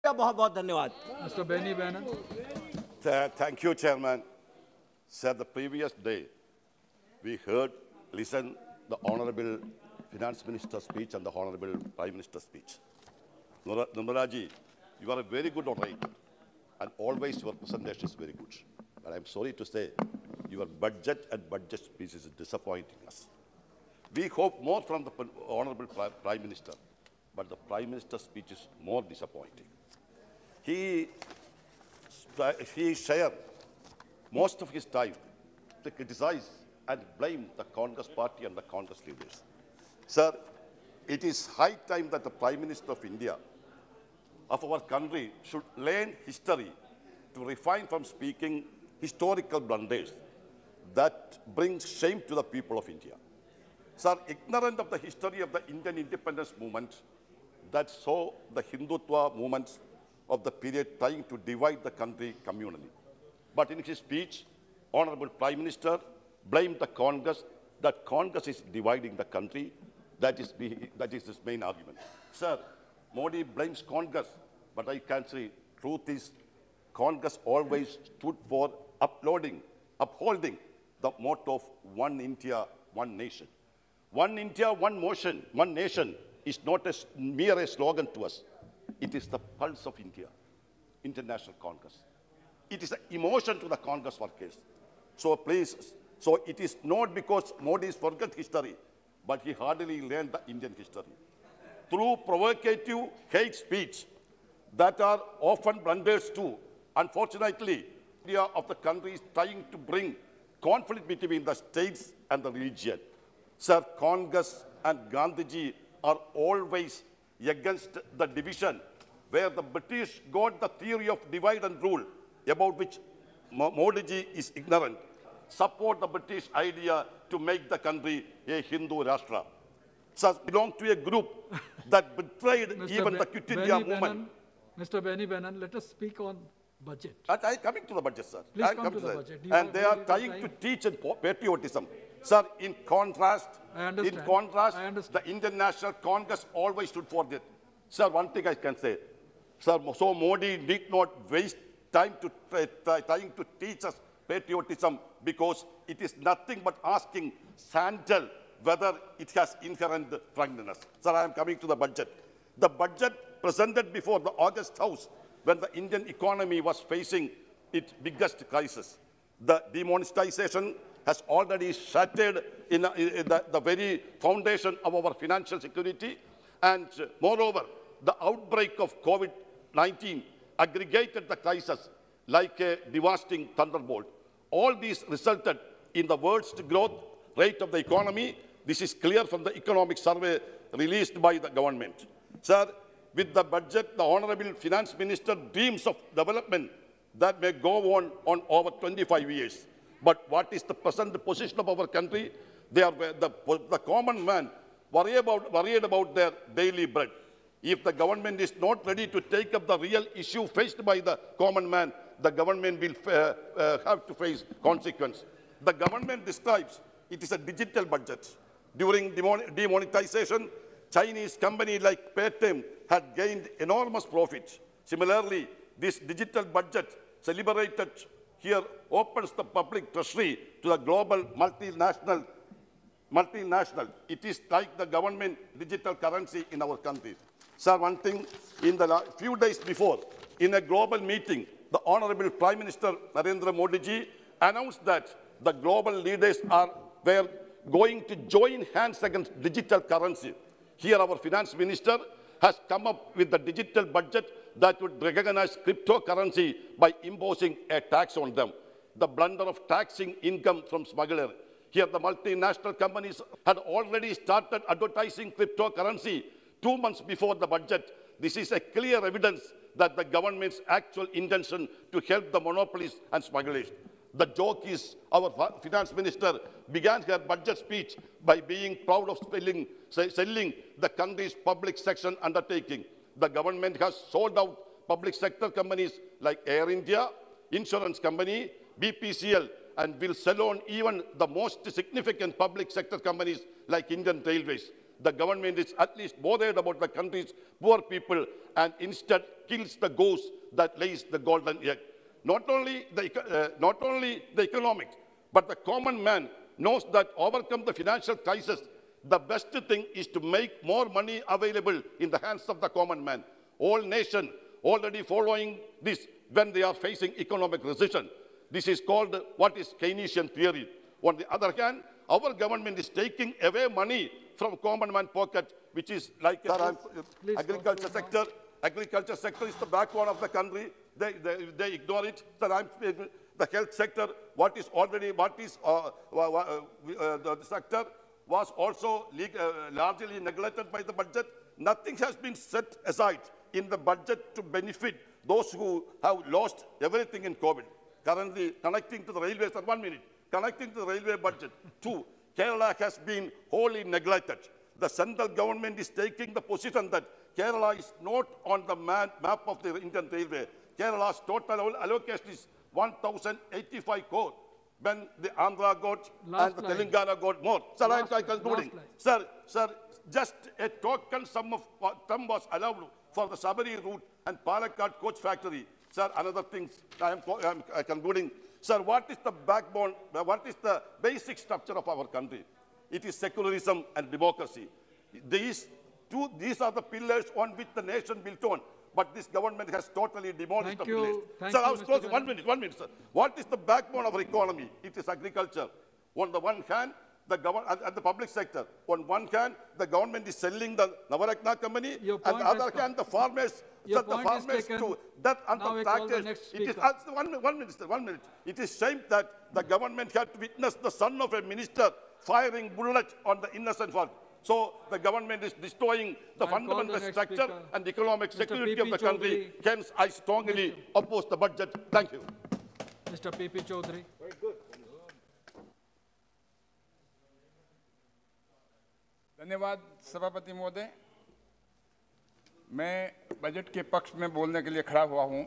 का बहुत बहुत धन्यवाद। Mr. Benny Behanan. Thank you, Chairman. Sir, the previous day, we listened the Honorable Finance Minister's speech and the Honorable Prime Minister's speech. Nirmalaji, you are a very good orator, and always your presentation is very good. But I'm sorry to say, your budget and budget speech is disappointing us. We hope more from the Honorable Prime Minister, but the Prime Minister's speech is more disappointing. He shared most of his time to criticize and blame the Congress party and the Congress leaders. Sir, it is high time that the Prime Minister of India, of our country, should learn history to refrain from speaking historical blunders that bring shame to the people of India. Sir, ignorant of the history of the Indian independence movement that saw the Hindutva movements of the period trying to divide the country communally. But in his speech, Honorable Prime Minister blamed the Congress, that Congress is dividing the country. That is his main argument. Sir, Modi blames Congress, but I can say truth is Congress always stood for upholding the motto of one India, one nation. One India, one motion, one nation is not mere a slogan to us. It is the pulse of India, International Congress. It is an emotion to the Congress workers. So please, so it is not because Modi forgot history, but he hardly learned the Indian history. Through provocative hate speech that are often blunders too, unfortunately, India of the country is trying to bring conflict between the states and the religion. Sir, Congress and Gandhiji are always against the division, where the British got the theory of divide and rule, about which Modi ji is ignorant, support the British idea to make the country a Hindu Rashtra. Sir, belong to a group that betrayed even the Quit India movement. Mr. Benny Behanan, let us speak on budget. I'm coming to the budget, sir. Please come to the budget. And they are trying to teach patriotism. Sir, in contrast, the Indian National Congress always stood for this. Sir, one thing I can say. Sir, so Modi did not waste time to trying to teach us patriotism, because it is nothing but asking sandal whether it has inherent frankness. Sir, I am coming to the budget. The budget presented before the August House when the Indian economy was facing its biggest crisis. The demonetization has already shattered in the very foundation of our financial security. And moreover, the outbreak of COVID-19 aggregated the crisis like a devastating thunderbolt. All these resulted in the worst growth rate of the economy. This is clear from the economic survey released by the government. Sir, with the budget, the Honorable Finance Minister dreams of development that may go on over 25 years. But what is the present position of our country? The common man worried about their daily bread. If the government is not ready to take up the real issue faced by the common man, the government will have to face consequence. The government describes it is a digital budget. During demonetization, Chinese companies like Paytm had gained enormous profits. Similarly, this digital budget celebrated here opens the public treasury to the global multinational. It is like the government digital currency in our country. Sir, one thing, in the few days before, in a global meeting, the Honorable Prime Minister Narendra Modi ji announced that the global leaders were going to join hands against digital currency. Here our Finance Minister has come up with the digital budget that would recognize cryptocurrency by imposing a tax on them. The blunder of taxing income from smugglers. Here the multinational companies had already started advertising cryptocurrency 2 months before the budget. This is a clear evidence that the government's actual intention to help the monopolies and smugglers. The joke is our Finance Minister began her budget speech by being proud of selling the country's public sector undertaking. The government has sold out public sector companies like Air India, insurance company, BPCL, and will sell on even the most significant public sector companies like Indian Railways. the government is at least bothered about the country's poor people and instead kills the goose that lays the golden egg. Not only the economics, but the common man knows that overcome the financial crisis, the best thing is to make more money available in the hands of the common man. All nations already following this when they are facing economic recession. This is called what is Keynesian theory. On the other hand, our government is taking away money from common man pocket, which is like agriculture sector. Agriculture sector is the backbone of the country. They ignore it. The health sector, the sector was also largely neglected by the budget. Nothing has been set aside in the budget to benefit those who have lost everything in COVID. Currently, connecting to the railways, connecting to the railway budget, too, Kerala has been wholly neglected. The central government is taking the position that Kerala is not on the map of the Indian Railway. Kerala's total allocation is 1,085 crore, when the Andhra got and the Telangana got more. Sir, I am concluding. Sir, just a token sum of term was allowed for the Sabari route and Palakkad coach factory. Sir, another thing I am concluding. Sir, what is the backbone, what is the basic structure of our country? It is secularism and democracy. These are the pillars on which the nation built on. But this government has totally demolished the pillars. Sir, I was closing. 1 minute, sir. What is the backbone of our economy? It is agriculture. On the one hand, the government and the public sector. On one hand, the government is selling the Navaratna company, and on the other hand, the farmers. Your point is taken. To that under taxes. It is 1 minute, sir, 1 minute. It is shame that the government had to witness the son of a minister firing bullets on the innocent folk. So the government is destroying the fundamental structure and economic security of the country. Hence, I strongly oppose the budget. Thank you. Mr. P.P. Chaudhary. Very good. धन्यवाद सभापति महोदय। मैं budget के पक्ष में बोलने के लिए खड़ा हुआ हूं।